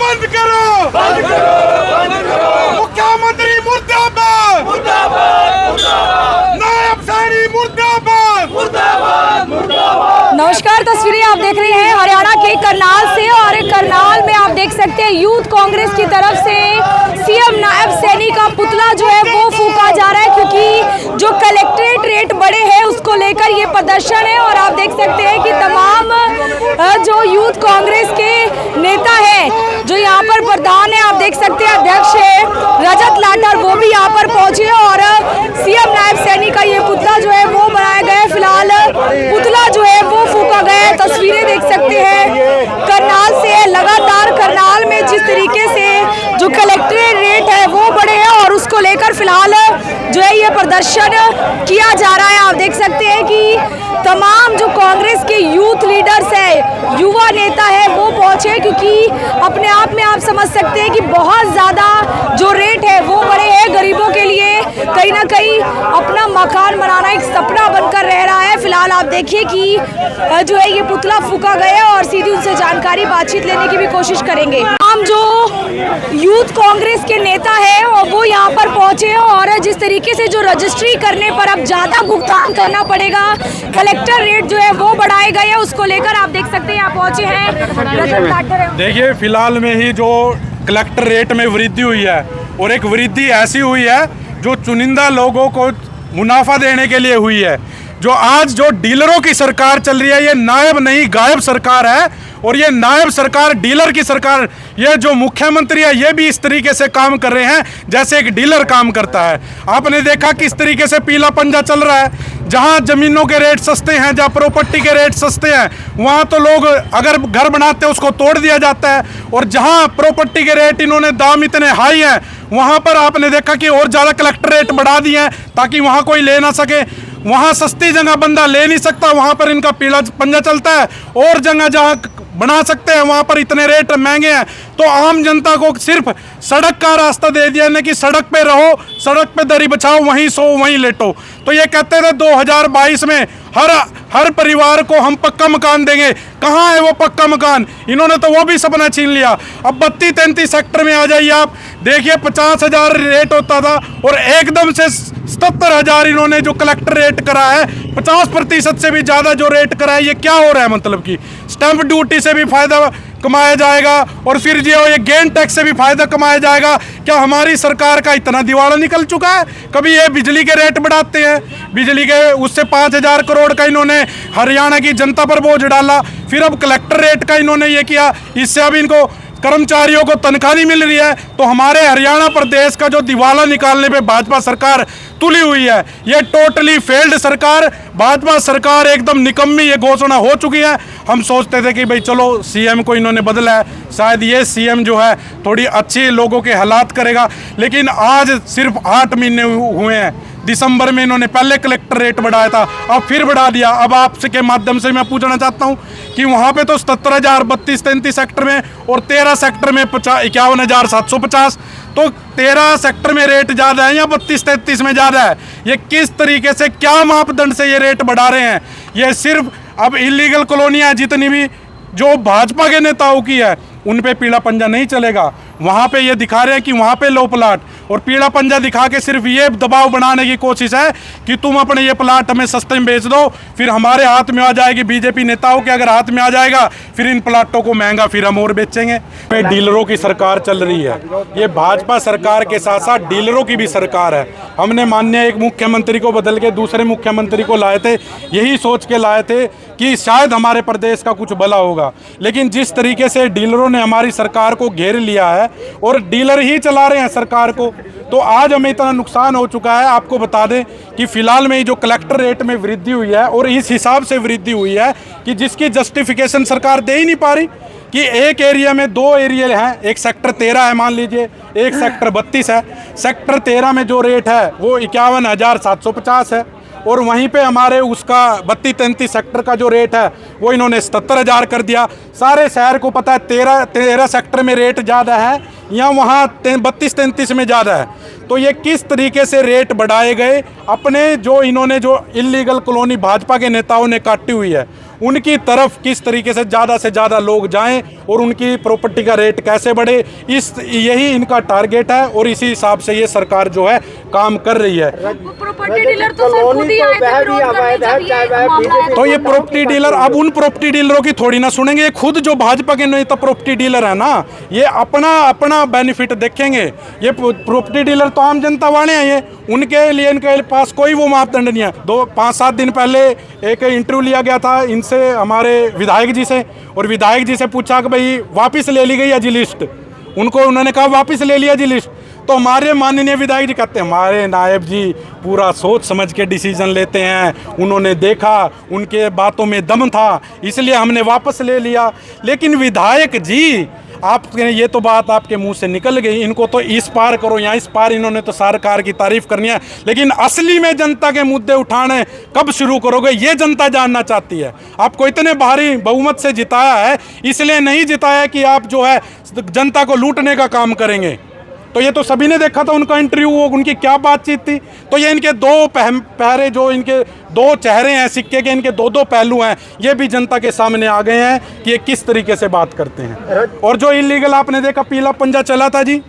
बंद करो, बंद करो, बंद करो। मुख्यमंत्री मुर्दाबाद, मुर्दाबाद, नायब सैनी मुर्दाबाद, मुर्दाबाद, मुर्दाबाद। नमस्कार, तस्वीरें आप देख रहे हैं हरियाणा के करनाल से और करनाल में आप देख सकते हैं यूथ कांग्रेस की तरफ से सीएम नायब सैनी का पुतला जो है वो फूंका जा रहा है, क्योंकि जो कलेक्ट्रेट रेट बढ़े हैं उसको लेकर ये प्रदर्शन है। और आप देख सकते हैं कि तमाम जो यूथ कांग्रेस के नेता हैं, जो यहाँ पर प्रधान है, आप देख सकते हैं अध्यक्ष है रजत लाठर, वो भी यहाँ पर पहुंचे और सीएम नायब सैनी का ये पुतला जो है वो बनाया गया है। फिलहाल पुतला जो है वो फूंका गया है। तस्वीरें देख सकते हैं करनाल से। लगातार करनाल में जिस तरीके से जो कलेक्ट्रेट रेट है वो बढ़े हैं और उसको लेकर फिलहाल जो है ये प्रदर्शन किया जा रहा है। आप देख सकते हैं कि तमाम जो कांग्रेस के यूथ लीडर्स है, युवा नेता है, वो पहुंचे, क्योंकि अपने आप में आप समझ सकते हैं कि बहुत ज़्यादा जो रेट है वो बढ़े हैं। गरीबों के लिए कहीं ना कहीं अपना मकान बनाना एक सपना बनकर रह रहा है। फिलहाल आप देखिए कि जो है ये पुतला फूंका गया और सीधी उनसे जानकारी बातचीत लेने की भी कोशिश करेंगे। हम जो यूथ कांग्रेस के नेता है और वो यहाँ पर पहुंचे हैं और जिस तरीके से जो रजिस्ट्री करने पर अब ज़्यादा भुगतान करना पड़ेगा, कलेक्टर रेट जो है वो बढ़ाए गए हैं, उसको लेकर आप देख सकते हैं यहाँ पहुंचे हैं। देखिए, फिलहाल में ही जो कलेक्टर रेट में वृद्धि हुई है और एक वृद्धि ऐसी हुई है जो चुनिंदा लोगों को मुनाफा देने के लिए हुई है। जो आज जो डीलरों की सरकार चल रही है, ये नायब नहीं गायब सरकार है। और ये नायब सरकार, डीलर की सरकार, ये जो मुख्यमंत्री है ये भी इस तरीके से काम कर रहे हैं जैसे एक डीलर काम करता है। आपने देखा किस तरीके से पीला पंजा चल रहा है। जहां जमीनों के रेट सस्ते हैं, जहां प्रॉपर्टी के रेट सस्ते हैं, वहां तो लोग अगर घर बनाते हैं उसको तोड़ दिया जाता है। और जहां प्रॉपर्टी के रेट इन्होंने दाम इतने हाई हैं, वहां पर आपने देखा कि और ज़्यादा कलेक्टर रेट बढ़ा दिए हैं ताकि वहां कोई ले ना सके। वहां सस्ती जगह बंदा ले नहीं सकता, वहां पर इनका पीला पंजा चलता है। और जगह जहां बना सकते हैं वहां पर इतने रेट महंगे हैं। तो आम जनता को सिर्फ सड़क का रास्ता दे दिया ना कि सड़क पे रहो, सड़क पे दरी बचाओ, वहीं सो वहीं लेटो। तो ये कहते थे 2022 में हर परिवार को हम पक्का मकान देंगे। कहाँ है वो पक्का मकान? इन्होंने तो वो भी सपना छीन लिया। अब 32-33 सेक्टर में आ जाइए आप, देखिए 50,000 रेट होता था और एकदम से 77,000 इन्होंने जो कलेक्टर रेट करा है, 50% से भी ज़्यादा जो रेट करा है। ये क्या हो रहा है? मतलब कि स्टैंप ड्यूटी से भी फायदा कमाया जाएगा और फिर जो ये गेन टैक्स से भी फायदा कमाया जाएगा। क्या हमारी सरकार का इतना दिवाला निकल चुका है? कभी ये बिजली के रेट बढ़ाते हैं, बिजली के उससे 5,000 करोड़ का इन्होंने हरियाणा की जनता पर बोझ डाला। फिर अब कलेक्टर रेट का इन्होंने ये किया, इससे अब इनको कर्मचारियों को तनख्वाह नहीं मिल रही है। तो हमारे हरियाणा प्रदेश का जो दिवाला निकालने पे भाजपा सरकार तुली हुई है, ये टोटली फेल्ड सरकार, भाजपा सरकार एकदम निकम्मी, ये घोषणा हो चुकी है। हम सोचते थे कि भाई चलो सीएम को इन्होंने बदला है, शायद ये सीएम जो है थोड़ी अच्छी लोगों के हालात करेगा, लेकिन आज सिर्फ 8 महीने हुए हैं। दिसंबर में इन्होंने पहले कलेक्टर रेट बढ़ाया था, अब फिर बढ़ा दिया। अब आपके माध्यम से मैं पूछना चाहता हूं कि वहां पे तो 77,000 32-33 सेक्टर में और 13 सेक्टर में 51,750, तो 13 सेक्टर में रेट ज़्यादा है या 32-33 में ज़्यादा है? ये किस तरीके से, क्या मापदंड से ये रेट बढ़ा रहे हैं? ये सिर्फ अब इलीगल कॉलोनियाँ जितनी भी जो भाजपा के नेताओं की है उन पे पीला पंजा नहीं चलेगा। वहाँ पे ये दिखा रहे हैं कि वहाँ पे लो प्लाट, और पीला पंजा दिखा के सिर्फ ये दबाव बनाने की कोशिश है कि तुम अपने ये प्लाट हमें सस्ते में बेच दो, फिर हमारे हाथ में आ जाएगी, बीजेपी नेताओं के अगर हाथ में आ जाएगा फिर इन प्लाटों को महंगा फिर हम और बेचेंगे। डीलरों की सरकार चल रही है, ये भाजपा सरकार के साथ साथ डीलरों की भी सरकार है। हमने माननीय एक मुख्यमंत्री को बदल के दूसरे मुख्यमंत्री को लाए थे, यही सोच के लाए थे कि शायद हमारे प्रदेश का कुछ भला होगा, लेकिन जिस तरीके से डीलरों ने हमारी सरकार को घेर लिया है और डीलर ही चला रहे हैं सरकार को, तो आज हमें इतना नुकसान हो चुका है। आपको बता दें कि फिलहाल में जो कलेक्टर रेट में वृद्धि हुई है और इस हिसाब से वृद्धि हुई है कि जिसकी जस्टिफिकेशन सरकार दे ही नहीं पा रही कि एक एरिया में 2 एरिया हैं, एक सेक्टर 13 है मान लीजिए, एक सेक्टर 32 है। सेक्टर 13 में जो रेट है वो 51,750 है और वहीं पे हमारे उसका 32-33 सेक्टर का जो रेट है वो इन्होंने 77,000 कर दिया। सारे शहर को पता है 13 सेक्टर में रेट ज़्यादा है या वहाँ 32-33 में ज़्यादा है। तो ये किस तरीके से रेट बढ़ाए गए, अपने जो इन्होंने जो इलीगल कॉलोनी भाजपा के नेताओं ने काटी हुई है उनकी तरफ किस तरीके से ज़्यादा लोग जाएं और उनकी प्रॉपर्टी का रेट कैसे बढ़े, यही इनका टारगेट है और इसी हिसाब से ये सरकार जो है काम कर रही है। प्रॉपर्टी डीलर तो सर खुद ही आए थे विरोध करने जब ये मामला आया तो ये प्रॉपर्टी डीलर अब उन प्रॉपर्टी डीलरों की थोड़ी ना सुनेंगे, ये खुद जो भाजपा के नेता प्रॉपर्टी डीलर है ना, ये अपना बेनिफिट देखेंगे। ये प्रॉपर्टी डीलर तो आम जनता वाले हैं, ये उनके लिए इनके पास कोई वो मापदंड नहीं है। 5-7 दिन पहले एक इंटरव्यू लिया गया था इनसे, हमारे विधायक जी से, और विधायक जी से पूछा कि भाई वापस ले ली गई है जी लिस्ट, उनको उन्होंने कहा वापस ले लिया जी लिस्ट। तो हमारे माननीय विधायक जी कहते हैं हमारे नायब जी पूरा सोच समझ के डिसीजन लेते हैं, उन्होंने देखा, उनके बातों में दम था, इसलिए हमने वापस ले लिया। लेकिन विधायक जी आप ये तो बात आपके मुंह से निकल गई, इनको तो इस पार करो या इस पार, इन्होंने तो सरकार की तारीफ करनी है, लेकिन असली में जनता के मुद्दे उठाने कब शुरू करोगे, ये जनता जानना चाहती है। आपको इतने भारी बहुमत से जिताया है, इसलिए नहीं जिताया कि आप जो है जनता को लूटने का काम करेंगे। तो ये तो सभी ने देखा था उनका इंटरव्यू, उनकी क्या बातचीत थी। तो ये इनके दो पहरे, जो इनके दो चेहरे हैं सिक्के के, इनके दो पहलू हैं, ये भी जनता के सामने आ गए हैं कि ये किस तरीके से बात करते हैं। और जो इलीगल आपने देखा पीला पंजा चला था जी,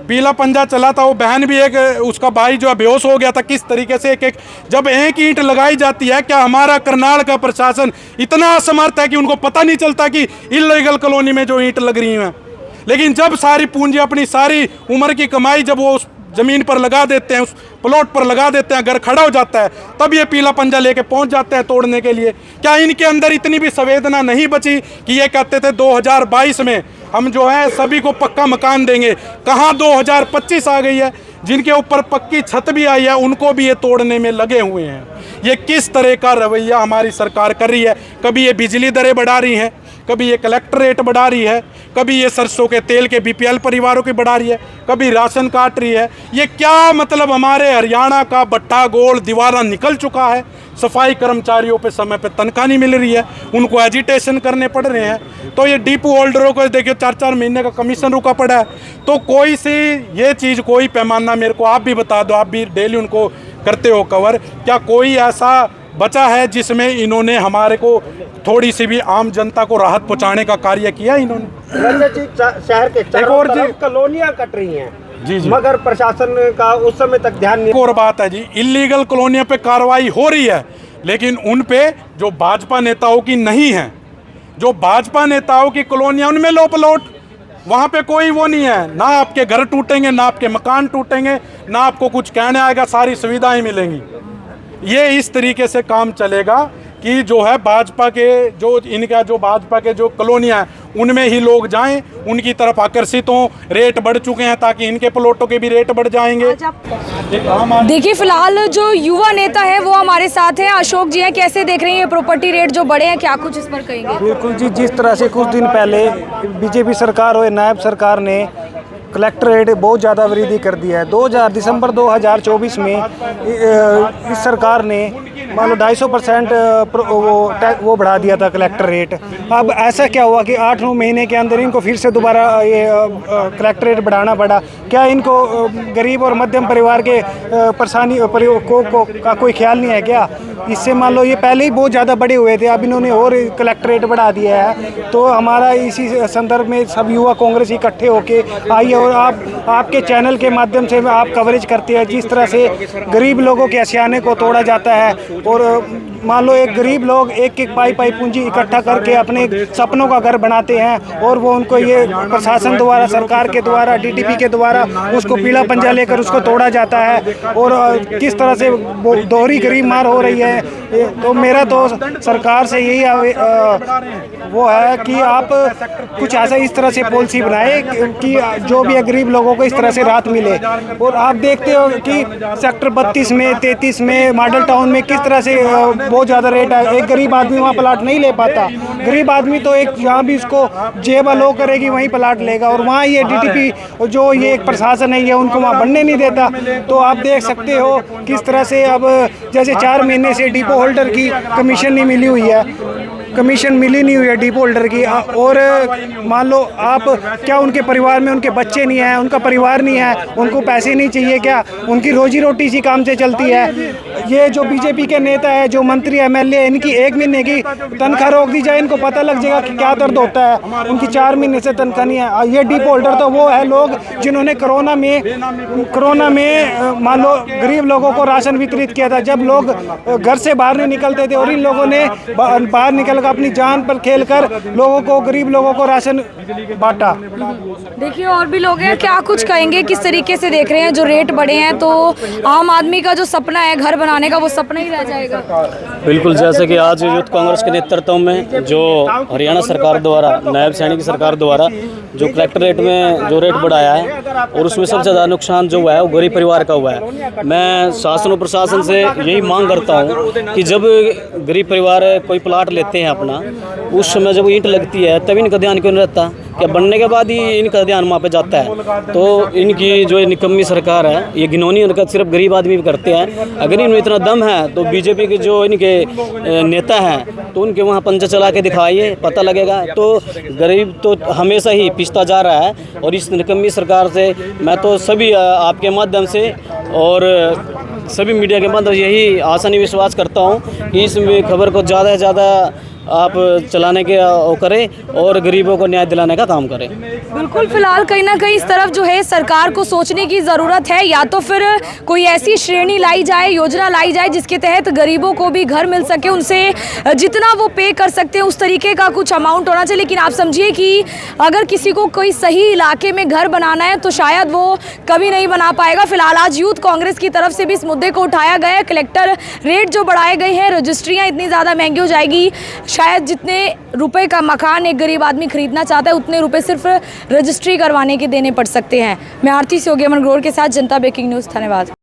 पीला पंजा चला था, वो बहन भी एक, उसका भाई जो है बेहोश हो गया था। किस तरीके से एक जब एक ईंट लगाई जाती है, क्या हमारा करनाल का प्रशासन इतना असमर्थ है कि उनको पता नहीं चलता कि इलीगल कॉलोनी में जो ईंट लग रही हैं। लेकिन जब सारी पूंजी, अपनी सारी उम्र की कमाई जब वो उस ज़मीन पर लगा देते हैं, उस प्लॉट पर लगा देते हैं, घर खड़ा हो जाता है, तब ये पीला पंजा लेके पहुंच जाते हैं तोड़ने के लिए। क्या इनके अंदर इतनी भी संवेदना नहीं बची कि ये कहते थे 2022 में हम जो है सभी को पक्का मकान देंगे? कहाँ 2025 आ गई है, जिनके ऊपर पक्की छत भी आई है उनको भी ये तोड़ने में लगे हुए हैं। ये किस तरह का रवैया हमारी सरकार कर रही है? कभी ये बिजली दरें बढ़ा रही हैं, कभी ये कलेक्टर रेट बढ़ा रही है, कभी ये सरसों के तेल के बीपीएल परिवारों की बढ़ा रही है, कभी राशन काट रही है। ये क्या मतलब, हमारे हरियाणा का बट्टा गोल दीवाना निकल चुका है। सफाई कर्मचारियों पे समय पे तनख्वाह नहीं मिल रही है, उनको एजिटेशन करने पड़ रहे हैं। तो ये डिपो होल्डरों को देखिए 4-4 महीने का कमीशन रुका पड़ा है। तो कोई सी ये चीज़, कोई पैमाना मेरे को आप भी बता दो, आप भी डेली उनको करते हो कवर, क्या कोई ऐसा बचा है जिसमें इन्होंने हमारे को थोड़ी सी भी आम जनता को राहत पहुंचाने का कार्य किया इन्होंने? शहर के चारों तरफ कॉलोनियां कट रही हैं जी, मगर प्रशासन का उस समय तक ध्यान नहीं। और बात है जी, इलीगल कॉलोनियों पे कार्रवाई हो रही है, लेकिन उन पे जो भाजपा नेताओं की नहीं है, जो भाजपा नेताओं की कॉलोनियां उनमें लो प्लॉट, वहाँ पे कोई वो नहीं है। ना आपके घर टूटेंगे, ना आपके मकान टूटेंगे, ना आपको कुछ कहने आएगा, सारी सुविधाएं मिलेंगी। ये इस तरीके से काम चलेगा कि जो है भाजपा के जो भाजपा के जो कॉलोनियाँ हैं उनमें ही लोग जाएं, उनकी तरफ आकर्षित हों। रेट बढ़ चुके हैं ताकि इनके प्लॉटों के भी रेट बढ़ जाएंगे। देखिए फिलहाल जो युवा नेता है वो हमारे साथ हैं, अशोक जी हैं। कैसे देख रहे हैं ये प्रॉपर्टी रेट जो बढ़े हैं, क्या कुछ इस पर कहेंगे? बिल्कुल जी, जिस तरह से कुछ दिन पहले बीजेपी सरकार और नायब सरकार ने कलेक्टर रेट बहुत ज़्यादा वृद्धि कर दिया है। दिसंबर 2024 में इस सरकार ने मान लो 250% वो बढ़ा दिया था कलेक्टर रेट। अब ऐसा क्या हुआ कि 8-9 महीने के अंदर इनको फिर से दोबारा ये कलेक्टर रेट बढ़ाना पड़ा? क्या इनको गरीब और मध्यम परिवार के परेशानी का कोई ख्याल नहीं है क्या? इससे मान लो ये पहले ही बहुत ज़्यादा बढ़े हुए थे, अब इन्होंने और कलेक्टर रेट बढ़ा दिया है। तो हमारा इसी संदर्भ में सब युवा कांग्रेस इकट्ठे होके आइए और आपके चैनल के माध्यम से आप कवरेज करते हैं जिस तरह से गरीब लोगों के आशियाने को तोड़ा जाता है। और मान लो एक गरीब लोग एक पाई पूंजी इकट्ठा करके अपने सपनों का घर बनाते हैं और वो उनको ये प्रशासन द्वारा, सरकार के द्वारा, डीटीपी के द्वारा उसको पीला पंजा लेकर उसको तोड़ा जाता है। और किस तरह से दोहरी गरीब मार हो रही है। तो मेरा तो सरकार से यही वो है कि आप कुछ ऐसा इस तरह से पॉलिसी बनाए कि जो भी गरीब लोगों को इस तरह से राहत मिले। और आप देखते हो कि सेक्टर 32 में, 33 में, मॉडल टाउन में किस तरह से बहुत ज़्यादा रेट है। एक गरीब आदमी वहाँ प्लाट नहीं ले पाता। गरीब आदमी तो एक जहाँ भी उसको जेब लो करेगी वहीं प्लाट लेगा, और वहाँ ये डीटीपी जो ये एक प्रशासन है ये उनको वहाँ बढ़ने नहीं देता। तो आप देख सकते हो किस तरह से अब जैसे 4 महीने से डिपो होल्डर की कमीशन नहीं मिली हुई है, कमीशन मिली नहीं हुई है डिपो होल्डर की। और मान लो आप क्या उनके परिवार में उनके बच्चे नहीं हैं, उनका परिवार नहीं है, उनको पैसे नहीं चाहिए क्या? उनकी रोजी रोटी इसी काम से चलती है। ये जो बीजेपी के नेता है, जो मंत्री एमएलए, इनकी 1 महीने की तनख्वाह रोक दी जाए, इनको पता लग जाएगा कि क्या दर्द होता है। उनकी 4 महीने से तनख्वाह नहीं है। ये डिफॉल्टर तो वो है लोग जिन्होंने कोरोना में मान लो गरीब लोगों को राशन वितरित किया था, जब लोग घर से बाहर नहीं निकलते थे, और इन लोगों ने बाहर निकलकर अपनी जान पर खेलकर लोगों को, गरीब लोगों को राशन बांटा। देखिए और भी लोग हैं, क्या कुछ कहेंगे, किस तरीके से देख रहे हैं? जो रेट बढ़े हैं तो आम आदमी का जो सपना है घर बनाने का, वो सपना ही रह जाएगा। बिल्कुल, जैसे कि आज यूथ कांग्रेस के नेतृत्व में जो हरियाणा सरकार द्वारा, नायब सैनी की सरकार द्वारा जो कलेक्टरेट में जो रेट बढ़ाया है, और उसमें सबसे ज़्यादा नुकसान जो हुआ है वो गरीब परिवार का हुआ है। मैं शासन और प्रशासन से यही मांग करता हूँ कि जब गरीब परिवार कोई प्लाट लेते हैं अपना, उस समय जब ईंट लगती है तब इनका ध्यान क्यों नहीं रहता? क्या बनने के बाद ही इनका ध्यान वहाँ पे जाता है? तो इनकी जो निकम्मी सरकार है, ये घिनौनी उनका सिर्फ गरीब आदमी भी करते हैं। अगर इनमें इतना दम है तो बीजेपी के जो इनके नेता हैं तो उनके वहाँ पंजा चला के दिखाइए, पता लगेगा। तो गरीब तो हमेशा ही पिछता जा रहा है, और इस निकम्मी सरकार से मैं तो सभी आपके माध्यम से और सभी मीडिया के माध्यम से यही आसानी विश्वास करता हूँ कि इस खबर को ज़्यादा से ज़्यादा आप चलाने के वो करें और गरीबों को न्याय दिलाने का काम करें। बिल्कुल, फिलहाल कहीं ना कहीं इस तरफ जो है सरकार को सोचने की ज़रूरत है, या तो फिर कोई ऐसी श्रेणी लाई जाए, योजना लाई जाए जिसके तहत गरीबों को भी घर मिल सके, उनसे जितना वो पे कर सकते हैं उस तरीके का कुछ अमाउंट होना चाहिए। लेकिन आप समझिए कि अगर किसी को कोई सही इलाके में घर बनाना है तो शायद वो कभी नहीं बना पाएगा। फिलहाल आज यूथ कांग्रेस की तरफ से भी इस मुद्दे को उठाया गया है। कलेक्टर रेट जो बढ़ाए गए हैं, रजिस्ट्रियाँ इतनी ज़्यादा महंगी हो जाएगी, शायद जितने रुपए का मकान एक गरीब आदमी खरीदना चाहता है उतने रुपए सिर्फ रजिस्ट्री करवाने के देने पड़ सकते हैं। मैं आरती सोगी, अमन ग्रोवर के साथ, जनता ब्रेकिंग न्यूज़, धन्यवाद।